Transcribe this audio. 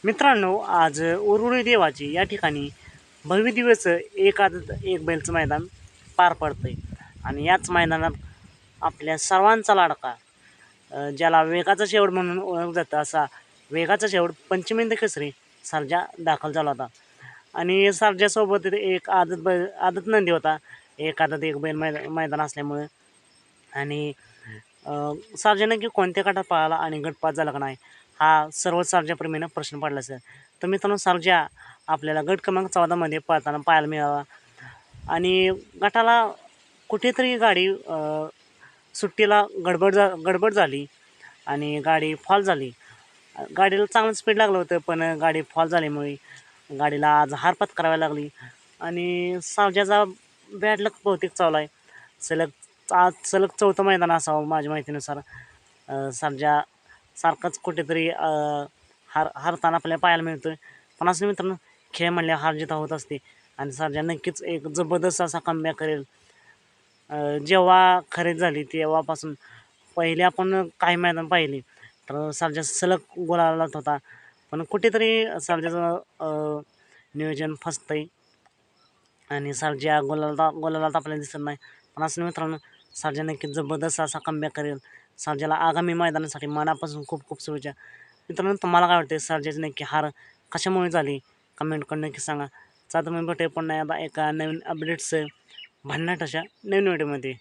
मित्रांनो, आज उरुळी देवाची या ठिकाणी भव्य दिवस एक आदत एक बैलचं मैदान पार पडतंय आणि याच मैदानात आपल्या सर्वांचा लाडका ज्याला वेगाचा शेवट म्हणून ओळखलं जातं असा वेगाचा शेवट पंचमेंद केसरी सर्जा दाखल झाला होता. आणि सर्जासोबत एक आदत नंदी होता. एक आदत एक बैल मैदान असल्यामुळे आणि सर्जा नक्की कोणत्या गटात पळाला आणि गट पास झाला का नाही हा सर्व सर्जाप्रेमींना प्रश्न पडला असेल. तर मित्रांनो, सर्जा आपल्याला गट क्रमांक 14मध्ये पळताना पाहायला मिळाला आणि गटाला कुठेतरी गाडी सुट्टीला गडबड झाली आणि गाडी फॉल झाली. गाडीला चांगलं स्पीड लागलं होतं, पण गाडी फॉल झाल्यामुळे गाडीला आज हार पत्करावी लागली आणि सर्जाचा बॅड लक बहुतेक चालू आहे. आज सलग चौथं मैदान असावं माझ्या माहितीनुसार. सर्जा सारखाच कुठेतरी हारताना आपल्याला पाहायला मिळतोय. पण असं मित्रांनो, खेळ म्हणल्यावर हार जिता होत असते आणि सर्जा नक्कीच एक जबरदस्त असा कमबॅक करेल. जेव्हा खरेदी झाली तेव्हापासून पहिले आपण काही मैदान पाहिली तर सर्जा सलग गुलाला होता, पण कुठेतरी सर्जाचं नियोजन फसतंय आणि सर्जा गुलालात आपल्याला दिसत नाही. पण असं मित्रांनो, सर्जा नक्कीच जबरदस्त असा कमबॅक करेल. सर्जाला आगामी मैदानासाठी मनापासून खूप खूप शुभेच्छा. मित्रांनो, तुम्हाला काय वाटते सर्जाची नक्की हार कशामुळे झाली? कमेंट करून नक्की सांगा. चला, तुम्ही भेटूया पुन्हा एका नवीन अपडेट्स भन्नाट अशा नवीन व्हिडिओमध्ये.